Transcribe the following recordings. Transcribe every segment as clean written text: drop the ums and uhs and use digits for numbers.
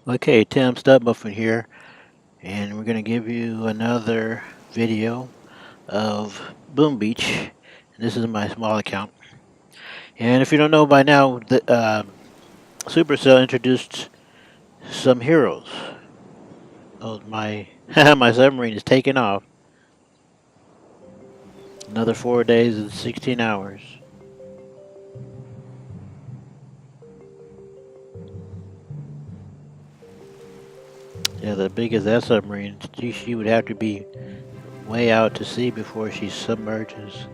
Okay, Tim Studmuffin here, and we're going to give you another video of Boom Beach. This is my small account. And if you don't know by now, Supercell introduced some heroes. Oh, my my submarine is taking off. Another 4 days and 16 hours. Yeah, the biggest that submarine, she would have to be way out to sea before she submerges.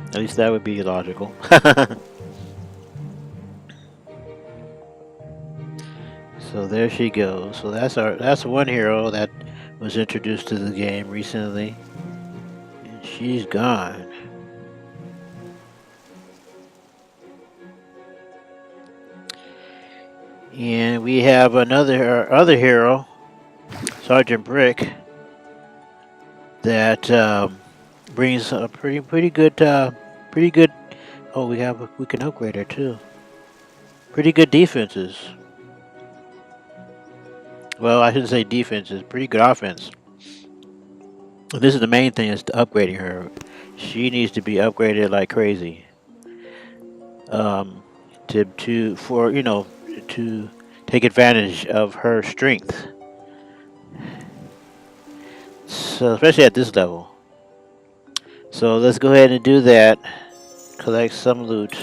At least that would be logical. So there she goes. So that's one hero that was introduced to the game recently. And she's gone. And we have our other hero, Sergeant Brick, that brings a pretty good. Oh, we can upgrade her too. Pretty good defenses. Well, I shouldn't say defenses. Pretty good offense. This is the main thing, is upgrading her. She needs to be upgraded like crazy. To take advantage of her strength. So especially at this level. So let's go ahead and do that. Collect some loot.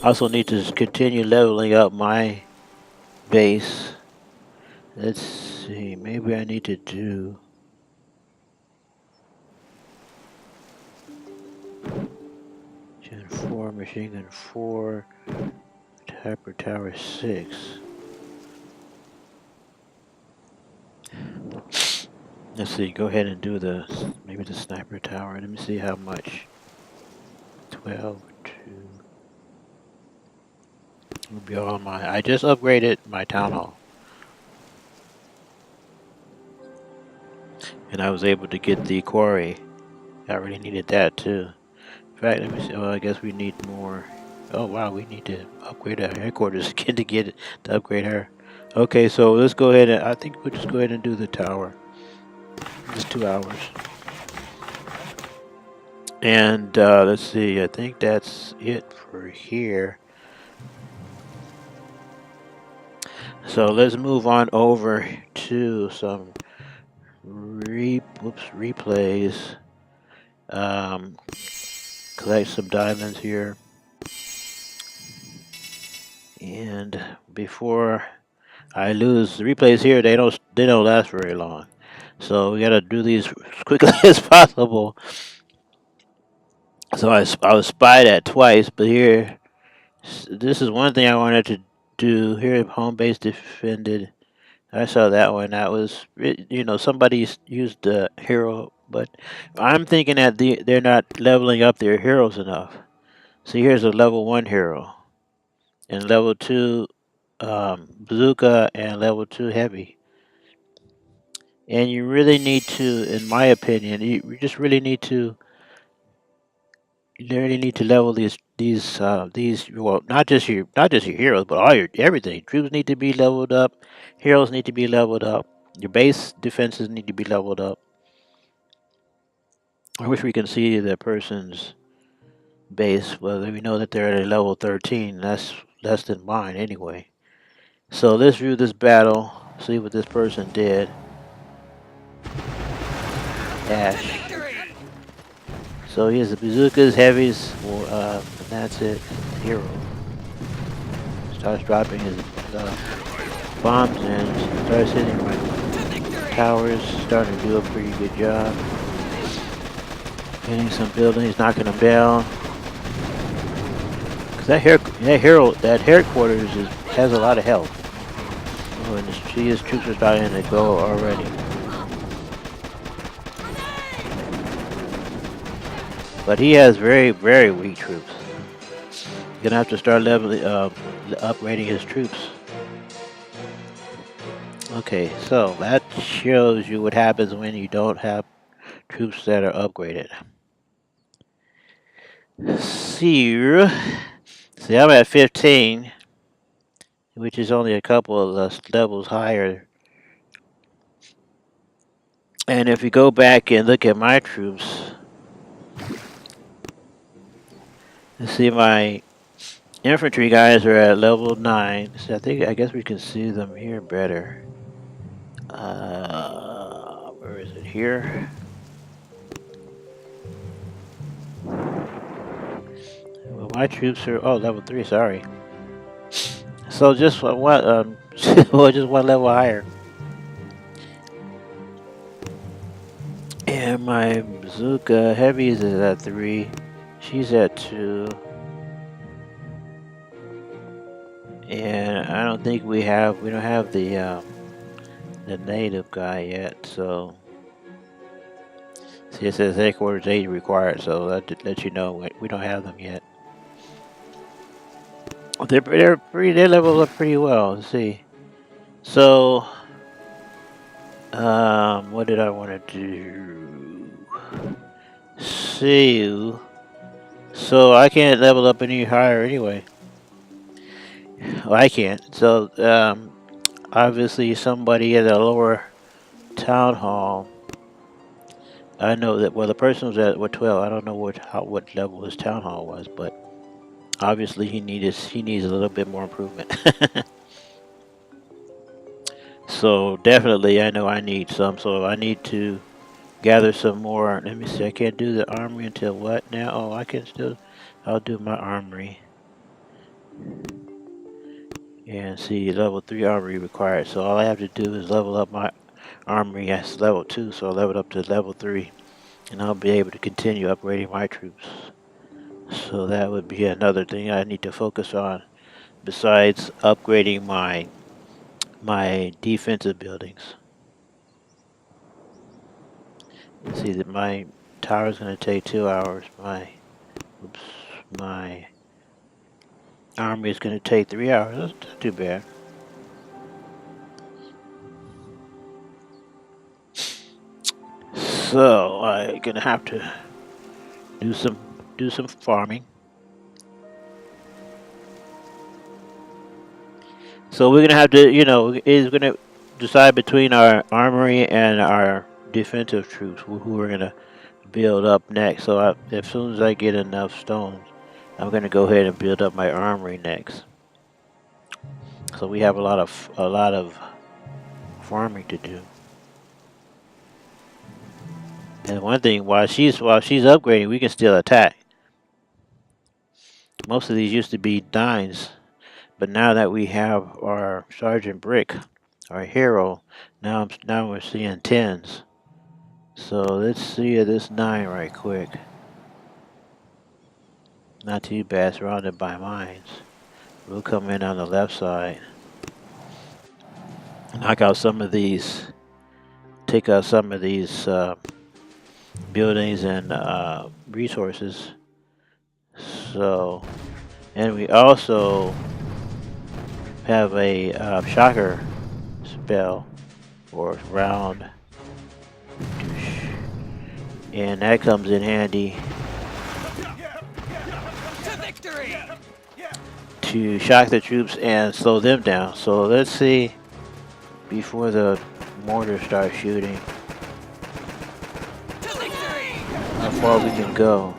Also need to continue leveling up my base. Let's see, maybe I need to do Gen 4, Machine Gun 4, Hyper Tower 6. Let's see, go ahead and do maybe the Sniper Tower. Let me see how much. 12, 2. Will be all I just upgraded my Town Hall. And I was able to get the quarry. I really needed that too. In fact, let me see. Well, I guess we need more. Oh wow, we need to upgrade our headquarters again to upgrade her. Okay, so let's go ahead and I think we'll just go ahead and do the tower. Just 2 hours. And let's see. I think that's it for here. So let's move on over to some replays. Collect some diamonds here. And before I lose, the replays here, they don't last very long. So we gotta do these as quickly as possible. So I was spied at twice, but here, this is one thing I wanted to do. Here, home base defended. I saw that one. That was, somebody used the hero, but I'm thinking that they're not leveling up their heroes enough. See, here's a level 1 hero, and level 2 bazooka, and level 2 heavy. And you really need to, in my opinion, you just really need to. You really need to level these. Well, not just your heroes, but all your everything. Troops need to be leveled up. Heroes need to be leveled up. Your base defenses need to be leveled up. I wish we can see the person's base, whether we know that they're at a level 13. That's less than mine anyway. So let's view this battle. See what this person did. Ash. So he has the bazookas, heavies, and that's it. Hero. Starts dropping his bombs and starts hitting my towers. Starting to do a pretty good job. Hitting some buildings, knocking them down. Cause that headquarters has a lot of health. Oh, and his troops are starting to go already. But he has very, very weak troops. You're gonna have to start upgrading his troops. Okay, so that shows you what happens when you don't have troops that are upgraded. See, I'm at 15, which is only a couple of levels higher. And if you go back and look at my troops, you see my infantry guys are at level 9. So I guess we can see them here better. Where is it here? Well, my troops are level 3. Sorry. So just what well, just one level higher. And my bazooka heavies is at 3. She's at 2. And I don't think we don't have the native guy yet, so see, it says headquarters 8 required, so that lets you know we don't have them yet. They level up pretty well. Let's see. So what did I want to do? See, so I can't level up any higher anyway. Well, I can't. So obviously somebody at a lower town hall. I know that, well, the person was at 12. I don't know what level his town hall was, but obviously he needs a little bit more improvement. So definitely I know I need some. So I need to gather some more. Let me see. I can't do the armory until what now? Oh, I can still. I'll do my armory. And see, level 3 armory required. So all I have to do is level up my armory as level 2. So I'll level it up to level 3. And I'll be able to continue upgrading my troops. So that would be another thing I need to focus on, besides upgrading my defensive buildings. See that my tower is going to take 2 hours. My army is going to take 3 hours. That's not too bad. So I'm going to have to do some farming. So we're going to have to, is going to decide between our armory and our defensive troops who we're going to build up next. So as soon as I get enough stones, I'm going to go ahead and build up my armory next. So we have a lot of farming to do. And one thing, while she's upgrading, we can still attack. Most of these used to be 9s, but now that we have our Sergeant Brick, our hero, now we're seeing 10s. So let's see this 9 right quick. Not too bad, surrounded by mines. We'll come in on the left side, knock out some of these, take out some of these buildings and resources. So, and we also have a shocker spell or round, and that comes in handy to shock the troops and slow them down. So let's see, before the mortar starts shooting, how far we can go.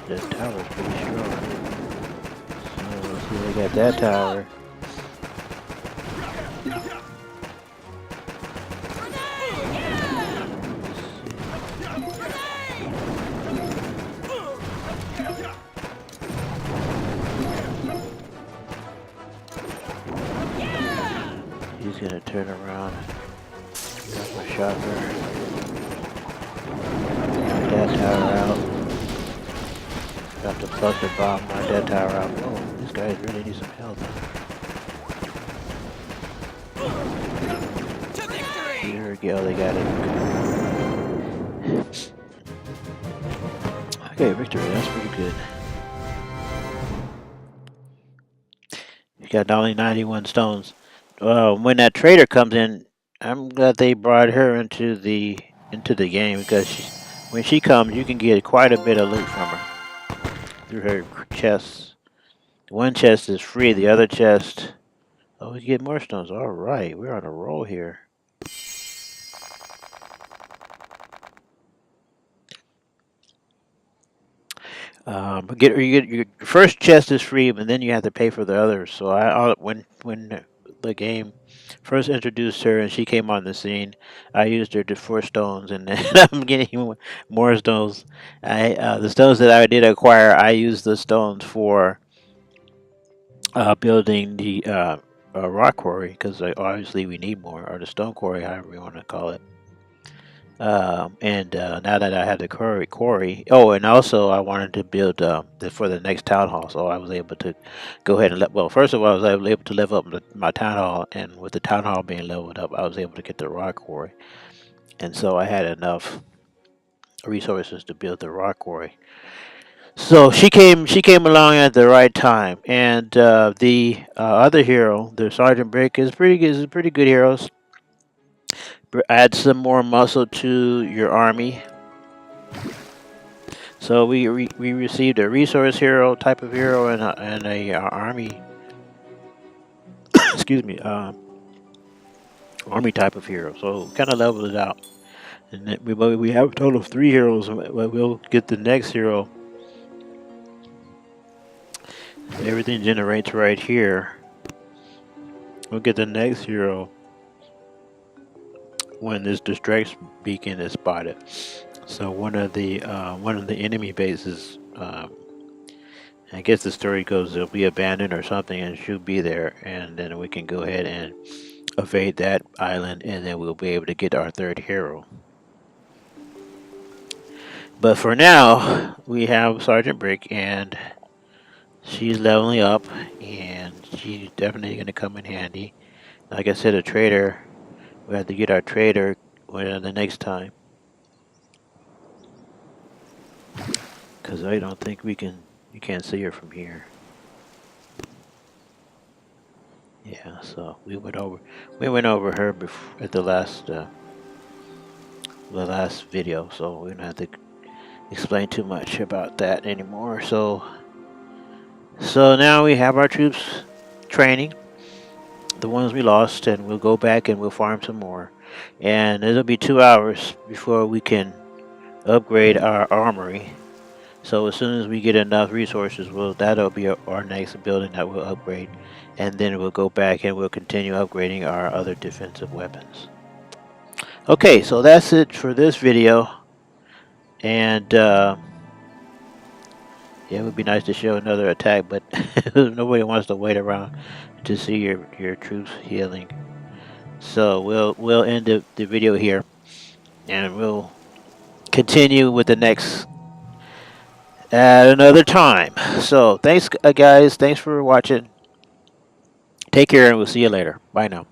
This tower's pretty strong. So let's see, we got that tower. He's gonna turn around. Got my shocker. Knock that tower out. Got the cluster bomb, knock that tower out. Oh, these guys really need some help. Here we go, they got it. Okay, victory, that's pretty good. You got only 91 stones. when that trader comes in, I'm glad they brought her into the game because when she comes, you can get quite a bit of loot from her through her chests. One chest is free. The other chest, oh, we get more stones. All right, we're on a roll here. You get your first chest is free, but then you have to pay for the others. So when the game first introduced her and she came on the scene, I used her to 4 stones, and then I'm getting more stones. I the stones that I did acquire, I used the stones for building the rock quarry because obviously we need more, or the stone quarry, however you want to call it. And now that I had the quarry, oh, and also I wanted to build for the next town hall, so I was able to go ahead and well, first of all, I was able to level up my town hall, and with the town hall being leveled up, I was able to get the rock quarry, and so I had enough resources to build the rock quarry. So she came along at the right time, and the other hero, the Sergeant Brick, is pretty good. Is a pretty good hero. Add some more muscle to your army. So we received a resource hero type of hero and a army excuse me army type of hero. So kind of leveled it out, and then we have a total of 3 heroes. We'll get the next hero. Everything generates right here. We'll get the next hero when this distract beacon is spotted. So one of the enemy bases. I guess the story goes it'll be abandoned or something, and she'll be there, and then we can go ahead and evade that island, and then we'll be able to get our 3rd hero. But for now, we have Sergeant Brick, and she's leveling up, and she's definitely going to come in handy. Like I said, a trader, we have to get our trader the next time, because I don't think you can't see her from here. Yeah, so we went over her before at the last video, so we don't have to explain too much about that anymore. So now we have our troops training, the ones we lost, and we'll go back and we'll farm some more. And it'll be 2 hours before we can upgrade our armory. So as soon as we get enough resources, that'll be our next building that we'll upgrade, and then we'll go back and we'll continue upgrading our other defensive weapons. Okay, so that's it for this video, and yeah, it would be nice to show another attack, but nobody wants to wait around to see your troops healing. So we'll end the video here, and we'll continue with the next at another time. So thanks, guys. Thanks for watching. Take care, and we'll see you later. Bye now.